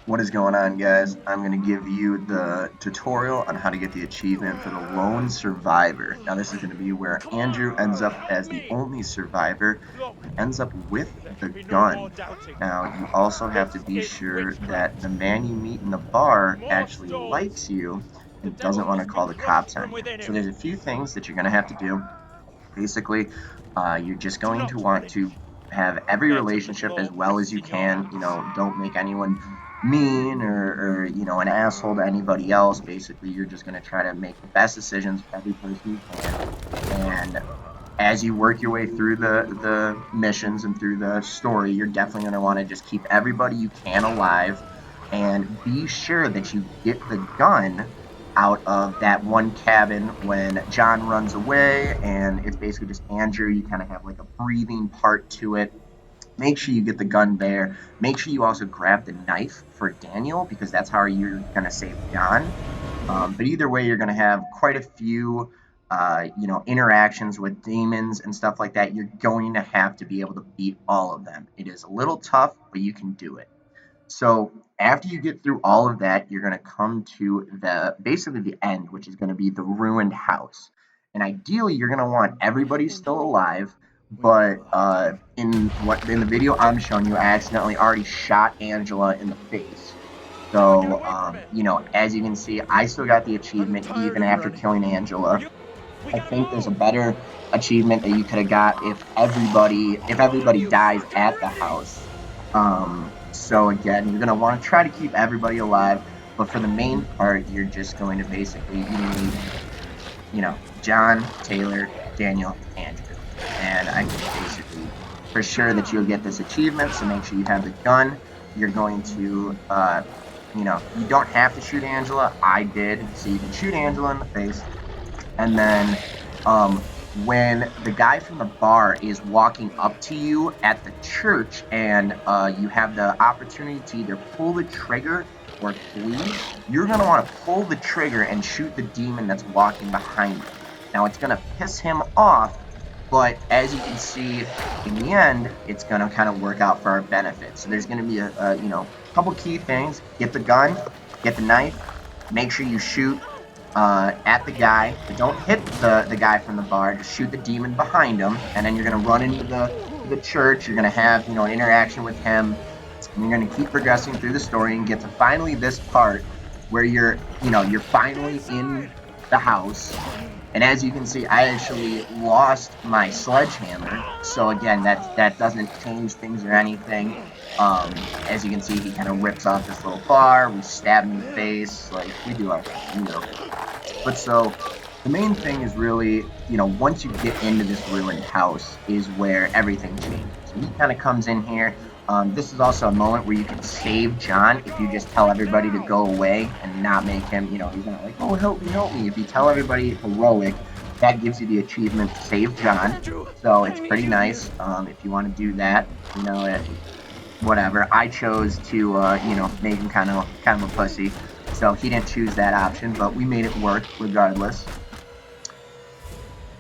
What is going on, guys? I'm going to give you the tutorial on how to get the achievement for the lone survivor. Now, this is going to be where Andrew ends up as the only survivor Look, and ends up with there the can be no more gun. doubting. Now, you also have to This be is sure that witchcraft. the man you meet in the bar More actually stories. likes you The and devil doesn't want to must be call the crushed cops from on you. within So him. there's a few things that you're going to have to do. Basically, you're just Do going to not want to flinch. have every Dare to put relationship as more well as priests you in your can. ranks. Don't make anyone mean or an asshole to anybody else. Basically, you're just going to try to make the best decisions for every person you can. And as you work your way through the missions and through the story, you're definitely going to want to just keep everybody you can alive and be sure that you get the gun out of that one cabin when John runs away, and it's basically just Andrew. You kind of have like a breathing part to it. Make sure you get the gun there. Make sure you also grab the knife for Daniel because that's how you're going to save John. But either way, you're going to have quite a few, interactions with demons and stuff like that. You're going to have to be able to beat all of them. It is a little tough, but you can do it. So after you get through all of that, you're going to come to the basically the end, which is going to be the ruined house. And ideally, you're going to want What everybody happened? still alive. When But will I die? in the video I'm showing you, I accidentally already shot Angela in the face. No, get So away from it! as you can see, I still got the I'm achievement tired even of after running. killing Angela. You, we I gotta think there's a move! better achievement that you could have got if Oh, everybody you dies fucking at the ready! house. So again, you're gonna want to try to keep everybody alive, but for the main part, you're just going to basically you need John, Taylor, Daniel, Andrew, and I can basically for sure that you'll get this achievement. So make sure you have the gun. You're going to you don't have to shoot Angela. I did, so you can shoot Angela in the face and then when the guy from the bar is walking up to you at the church and you have the opportunity to either pull the trigger or flee, you're going to want to pull the trigger and shoot the demon that's walking behind you. Now, it's going to piss him off, but as you can see in the end, it's going to kind of work out for our benefit. So there's going to be a couple key things: get the gun, get the knife, make sure you shoot at the guy, but don't hit the guy from the bar. Just shoot the demon behind him, and then you're gonna run into the church. You're gonna have an interaction with him, and you're gonna keep progressing through the story and get to finally this part where you're Get finally in inside! the house. And as you can see, I actually lost my sledgehammer. So again, that doesn't change things or anything. As you can see, he kind of rips off this little bar. We stab him in the face, like we do our thing. But so the main thing is really, once you get into this ruined house, is where everything changes. And he kind of comes in here. This is also a moment where you can save John if you just tell everybody to Now! go away and not make him, he's not like, oh, help me, help me. If you tell everybody heroic, that gives you the achievement Save John. Andrew, So I it's need pretty you here. nice if you want to do that. Whatever. I chose to make him kind of a pussy, so he didn't choose that option, but we made it work regardless.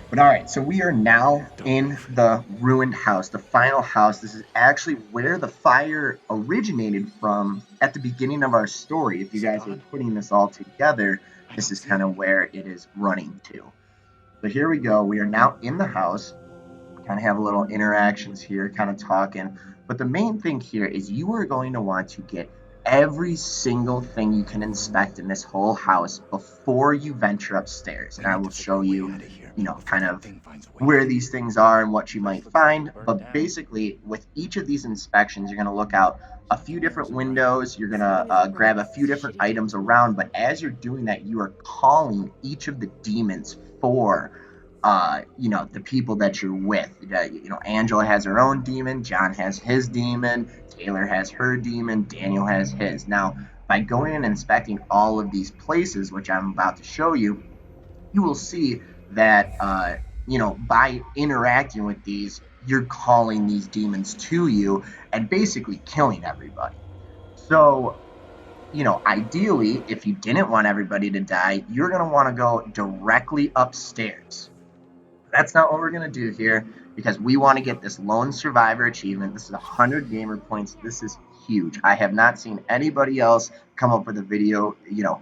But all right, so we are now Don't in move. the ruined house, the final house. This is actually where the fire originated from at the beginning of our story. If you Is it guys are gone? putting this all together, I this don't is see kind it. of where it is running to. So here we go. We are now in the house. Kind of have a little interactions here, kind of talking. But the main thing here is you are going to want to get every single thing you can inspect in this whole house before you venture upstairs. I And I need will to figure show a way you, out of here before kind that of thing finds a way where in. these things are and what you Place might looks like find. it burnt But down. basically, with each of these inspections, you're going to look out a few different There's a light. windows. You're going to Something isn't right. grab a This few is a different shitty time items to move. around. But as you're doing that, you are calling each of the demons for the people that you're with. Angela has her own demon, John has his demon, Taylor has her demon, Daniel has his. Now, by going and inspecting all of these places, which I'm about to show you, you will see that by interacting with these, you're calling these demons to you and basically killing everybody. So ideally, if you didn't want everybody to die, you're going to want to go directly upstairs. That's not what we're going to do here because we want to get this lone survivor achievement. This is 100 gamer points. This is huge. I have not seen anybody else come up with a video,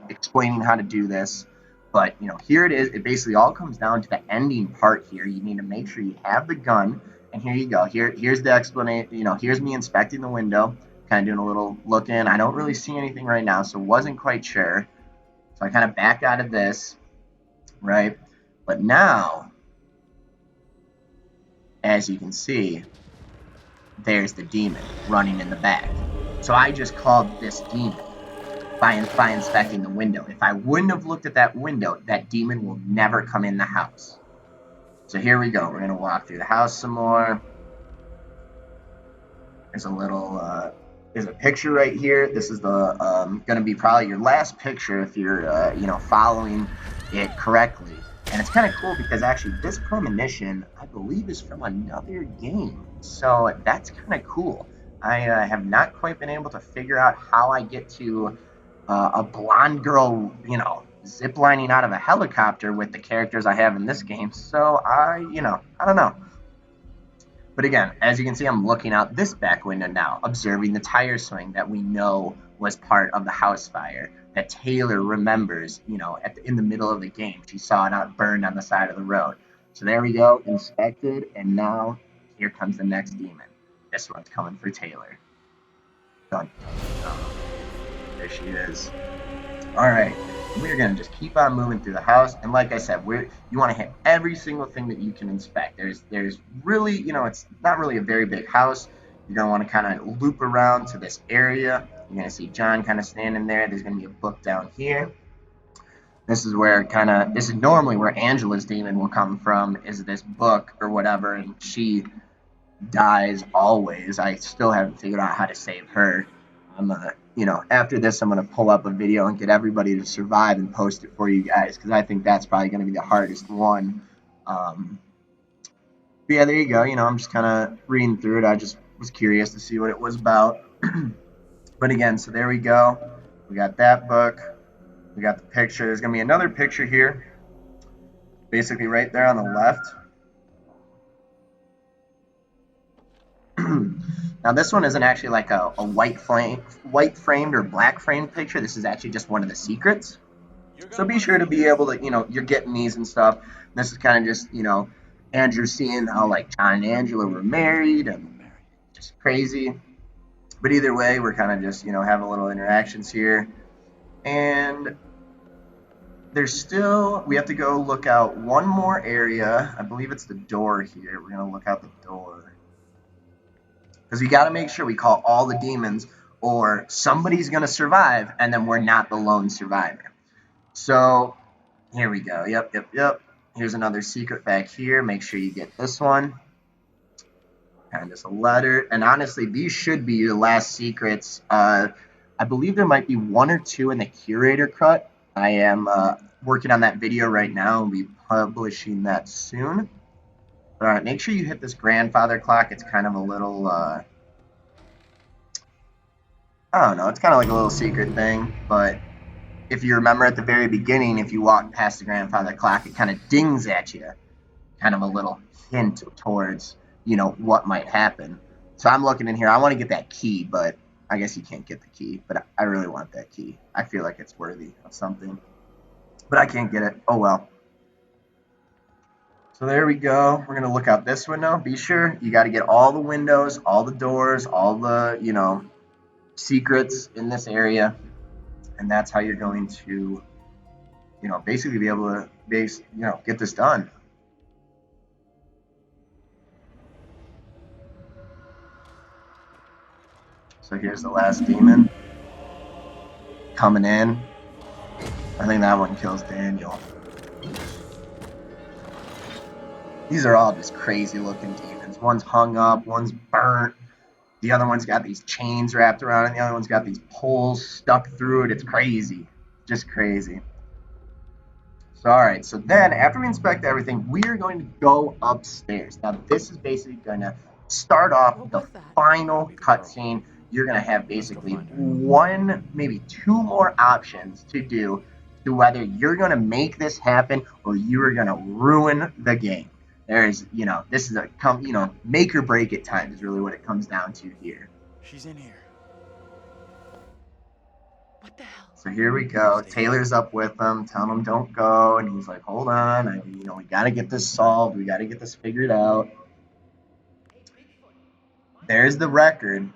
explaining how to do this. But, here it is. It basically all comes down to the ending part here. You need to make sure you have the gun. And here you go. Here's the explanation. Here's me inspecting the window, kind of doing a little look in. I don't really see anything right now, so wasn't quite sure. So I kind of backed out of this, right? But now, as you can see, there's the demon running in the back. So I just called this demon by inspecting the window. If I wouldn't have looked at that window, that demon will never come in the house. So here we go. We're going to walk through the house some more. There's there's a picture right here. This is the going to be probably your last picture if you're following it correctly. And it's kind of cool because actually this premonition, I believe, is from another game. So that's kind of cool. I have not quite been able to figure out how I get to a blonde girl, ziplining out of a helicopter with the characters I have in this game. So I don't know. But again, as you can see, I'm looking out this back window now, observing the tire swing that we know was part of the house fire that Taylor remembers, in the middle of the game. She saw it out burned on the side of the road. So there we go, inspected, and now here comes the next demon. This one's coming for Taylor. Dun, dun, dun. There she is. All right, we're gonna just keep on moving through the house, and like I said, you want to hit every single thing that you can inspect. There's really, it's not really a very big house. You're gonna want to kind of loop around to this area. You're gonna see John kind of standing there. There's gonna be a book down here. This is normally where Angela's demon will come from, is this book or whatever, and she dies always. I still haven't figured out how to save her. After this, I'm gonna pull up a video and get everybody to survive and post it for you guys, because I think that's probably gonna be the hardest one. But yeah, there you go. I'm just kind of reading through it. I just was curious to see what it was about. But again, so there we go. We got that book. We got the picture. There's gonna be another picture here, basically right there on the left. Now this one isn't actually like a white framed or black framed picture. This is actually just one of the secrets. So be sure to be able to, you're getting these and stuff. This is kind of just, Andrew seeing how like John and Angela were married and just crazy. But either way, we're kind of just, having little interactions here. And we have to go look out one more area. I believe it's the door here. We're going to look out the door. Because we got to make sure we call all the demons, or somebody's going to survive, and then we're not the lone survivor. So here we go. Yep. Here's another secret back here. Make sure you get this one. Kind of just a letter. And honestly, these should be your last secrets. I believe there might be one or two in the curator cut. I am working on that video right now, and we'll be publishing that soon. All right, make sure you hit this grandfather clock. It's kind of a little, I don't know, it's kind of like a little secret thing, but if you remember at the very beginning, if you walk past the grandfather clock, it kind of dings at you, kind of a little hint towards, what might happen. So I'm looking in here. I want to get that key, but I guess you can't get the key, but I really want that key. I feel like it's worthy of something, but I can't get it. Oh, well. So there we go. We're going to look out this window. Be sure you got to get all the windows, all the doors, all the, secrets in this area. And that's how you're going to, basically be able to get this done. So here's the last demon coming in. I think that one kills Daniel. These are all just crazy looking demons. One's hung up, one's burnt. The other one's got these chains wrapped around it. The other one's got these poles stuck through it. It's crazy. Just crazy. So, all right. So then after we inspect everything, we are going to go upstairs. Now, this is basically going to start off the final cutscene. You're going to have basically one, maybe two more options to do to whether you're going to make this happen or you are going to ruin the game. There's, this is make or break it time is really what it comes down to here. She's in here. So here we go. Taylor's up with him, telling him don't go, and he's like, "Hold on, we got to get this solved. We got to get this figured out." There's the record.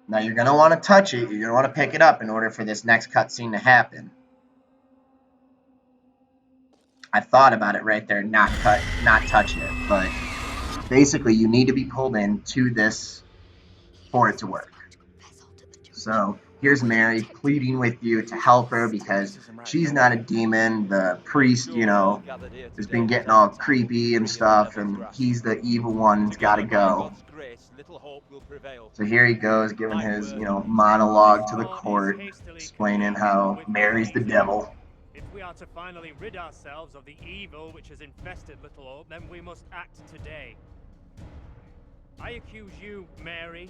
Now you're gonna want to touch it. You're gonna want to pick it up in order for this next cutscene to happen. I thought about it right there, not touching it, but basically you need to be pulled into this for it to work. So here's Mary pleading with you to help her because she's not a demon. The priest, has been getting all creepy and stuff, and he's the evil one. He's got to go. So here he goes, giving his, monologue to the court, explaining how Mary's the devil. If we are to finally rid ourselves of the evil which has infested Little Hope, then we must act today. I accuse you, Mary,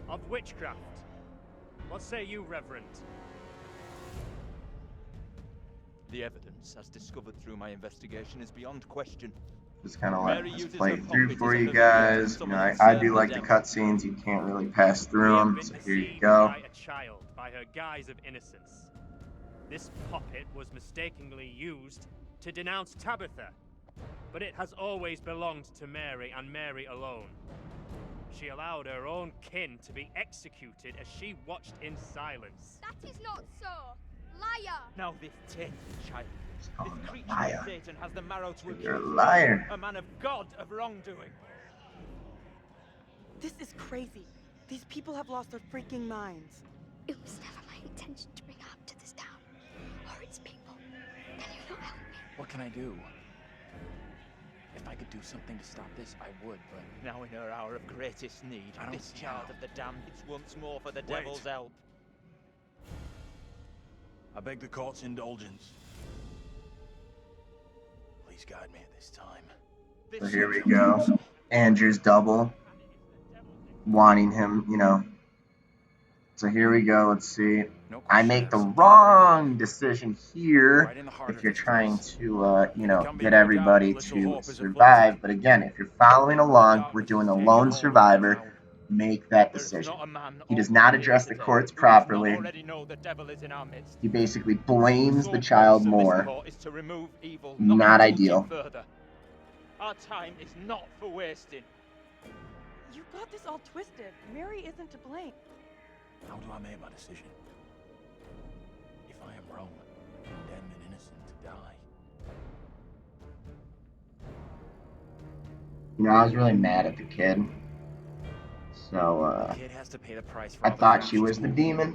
of witchcraft. What say you, Reverend? The evidence, as discovered through my investigation, is beyond question. Just kind of let this play through for you guys. I do like the cutscenes. You can't really pass through them, so here you go. By a child, by her guise of innocence. This puppet was mistakenly used to denounce Tabitha, but it has always belonged to Mary and Mary alone. She allowed her own kin to be executed as she watched in silence. That is not so. Liar! Now this tainted child, this creature liar. of Satan has the marrow to accuse You're a liar. a man of God of wrongdoing. This is crazy. These people have lost their freaking minds. It was never my intention to bring harm to this town or its people. Can you not help me? What can I do? If I could do something to stop this, I would, but Now in her hour of greatest need, I don't this see child how. of the damned is once more for the devil's help. I beg the court's indulgence. Please guide me at this time. So here we go. Andrew's double, wanting him, So here we go. Let's see. No I question make the asked. wrong decision here Right in the heart if of you're this trying place. to, get everybody to survive. But again, if you're following along, we're doing a lone survivor. Make that There is decision. not a man He does or not woman address the here today courts who does properly. not already know the devil is in our midst. He basically blames The the sole child purpose of this more. court is to remove evil, Not indulge it ideal. Further. Our time is not for wasting. You got this all twisted. Mary isn't to blame. How do I make my decision? If I am wrong, condemn an innocent to die. I was really mad at the kid. So, The kid has to pay the price for I all the thought crap she she's was the pulled. demon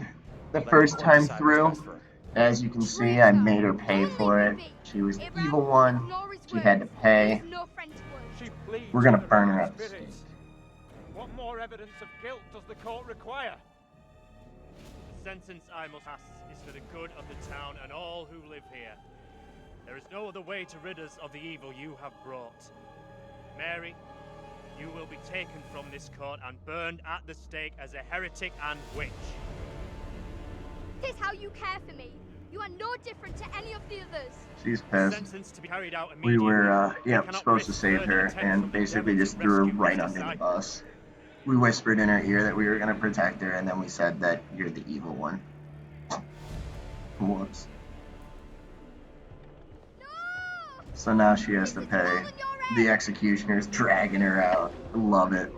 the Let the first court time decide what's through. best for her. As you can see, I made her pay for it. She was the evil one. She had to pay. No friend to us. She pleads We're gonna for the burn her wrong at the spirits. stake. What more evidence of guilt does the court require? The sentence I must pass is for the good of the town and all who live here. There is no other way to rid us of the evil you have brought. Mary, you will be taken from this court and burned at the stake as a heretic and witch. This is how you care for me. You are no different to any of the others. She's pissed. Sentence to be carried out We immediately. were, We cannot supposed to risk save further her attempts and from the basically devil just to threw her rescue right this under the disciple. bus. We whispered in her ear that we were going to protect her, and then we said that you're the evil one. Whoops. No! So now she has to pay. The executioner's dragging her out. Love it.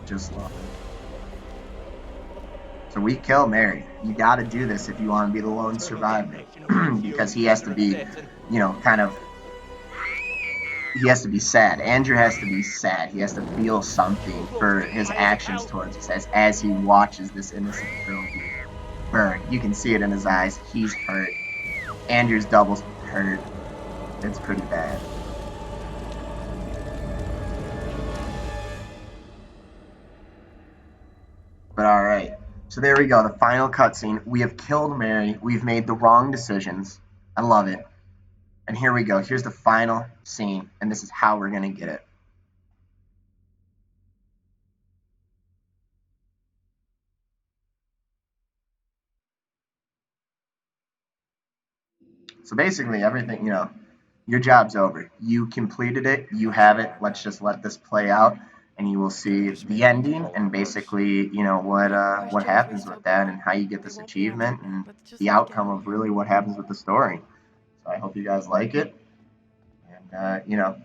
Just love it. So we kill Mary. You gotta do this if you want to be the lone survivor. Because he has to be, he has to be sad. Andrew has to be sad. He has to feel something for his actions towards us as he watches this innocent girl be burned. You can see it in his eyes. He's hurt. Andrew's double's hurt. It's pretty bad. But alright. So there we go. The final cutscene. We have killed Mary. We've made the wrong decisions. I love it. And here we go. Here's the final scene. And this is how we're going to get it. So basically everything, your job's over. You completed it. You have it. Let's just let this play out. and you will see the ending and basically, what happens with that and how you get this achievement and the outcome of really what happens with the story. So I hope you guys like it, and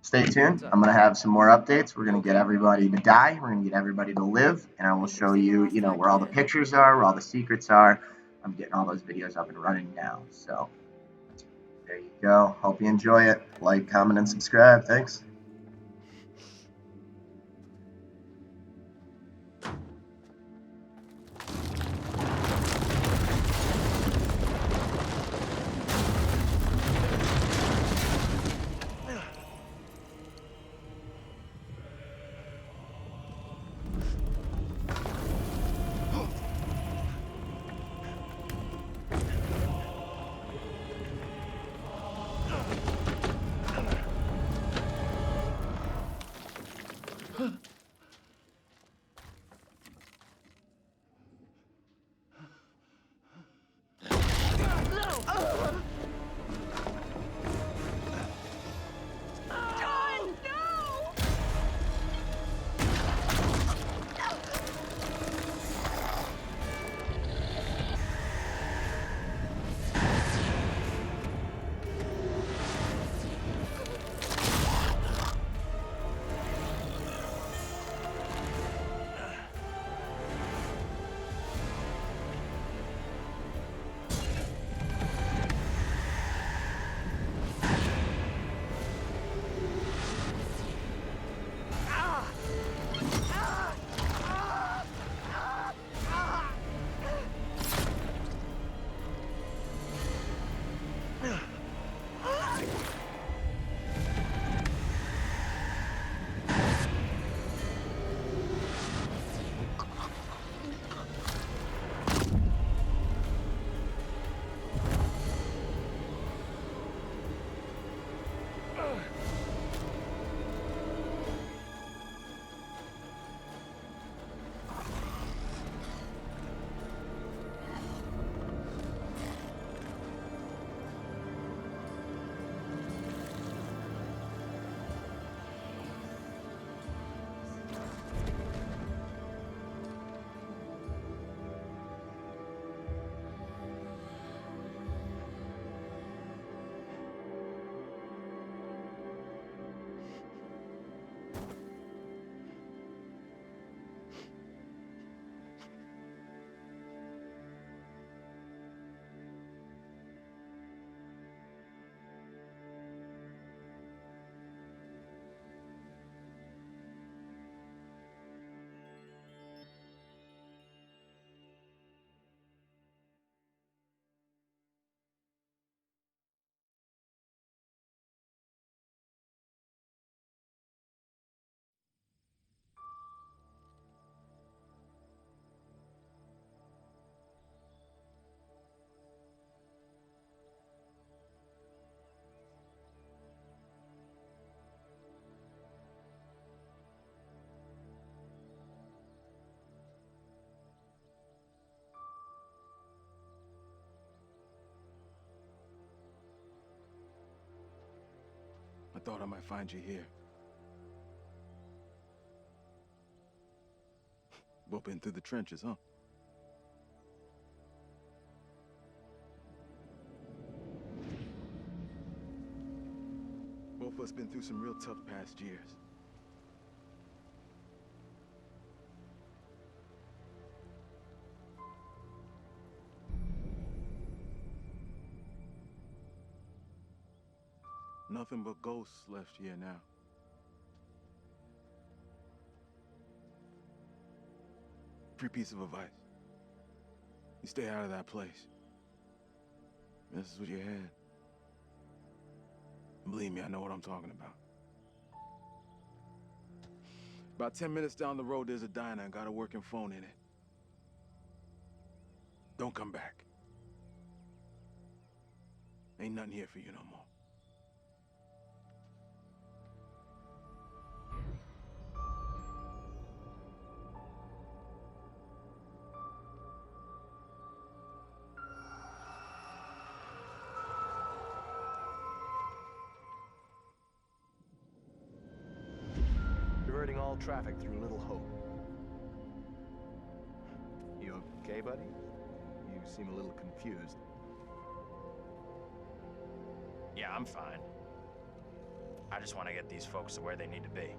stay tuned. I'm gonna have some more updates. We're gonna get everybody to die. We're gonna get everybody to live, and I will show you, where all the pictures are, where all the secrets are. I'm getting all those videos up and running now. So there you go. Hope you enjoy it. Like, comment, and subscribe. Thanks. I thought I might find you here. Both been through the trenches, huh? Both of us been through some real tough past years. Nothing but ghosts left here now. Free piece of advice. You stay out of that place. This is what you had. Believe me, I know what I'm talking about. About 10 minutes down the road, there's a diner and got a working phone in it. Don't come back. Ain't nothing here for you no more. all traffic through Little Hope. You okay, buddy? You seem a little confused. Yeah, I'm fine. I just want to get these folks to where they need to be.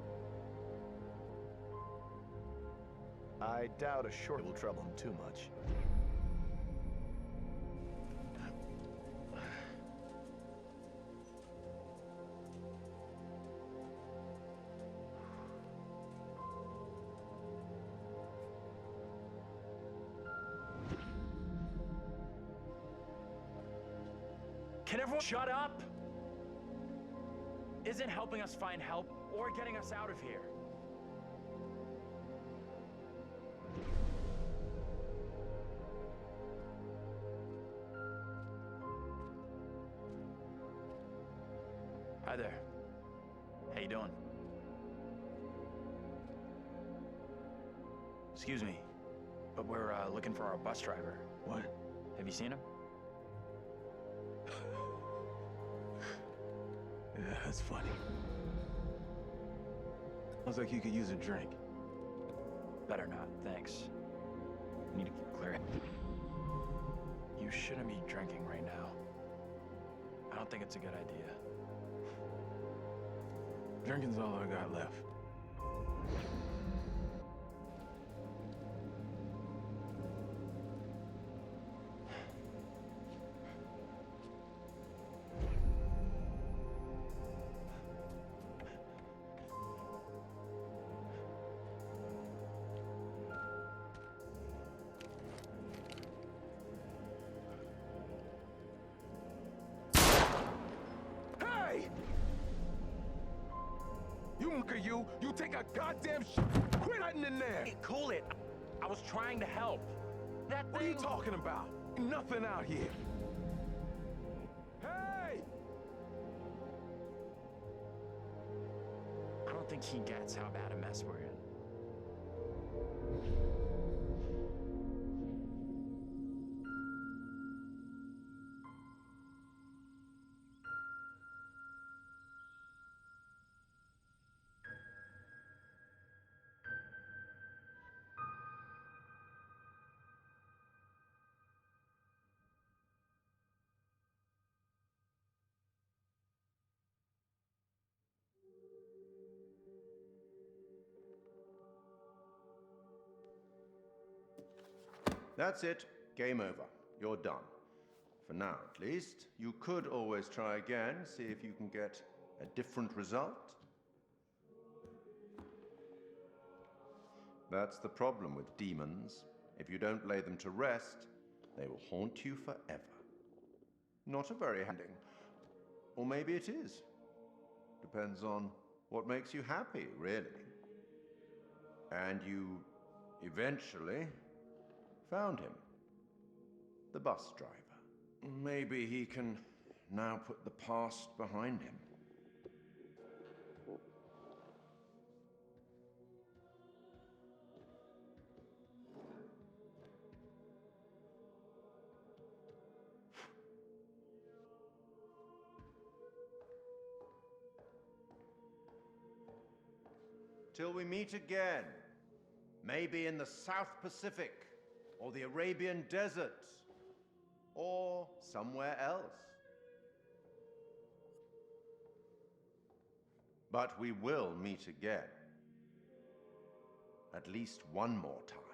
I doubt a short will trouble him too much. Can everyone shut up? Isn't helping us find help or getting us out of here. Hi there. How you doing? Excuse me, but we're looking for our bus driver. What? Have you seen him? Yeah, that's funny. Sounds like you could use a drink. Better not, thanks. Need to keep clear. You shouldn't be drinking right now. I don't think it's a good idea. Drinking's all I got left. Hey! You take a goddamn quit hiding in there! Hey, cool it. I was trying to help. That What are you thing... talking about? Nothing out here. Hey! I don't think he gets how bad a mess we're in. That's it. Game over. You're done. For now, at least. You could always try again, see if you can get a different result. That's the problem with demons. If you don't lay them to rest, they will haunt you forever. Not a very ending. Or maybe it is. Depends on what makes you happy, really. And you eventually found him. The bus driver. Maybe he can now put the past behind him. Till we meet again. Maybe in the South Pacific, or the Arabian Desert, or somewhere else. But we will meet again. At least one more time.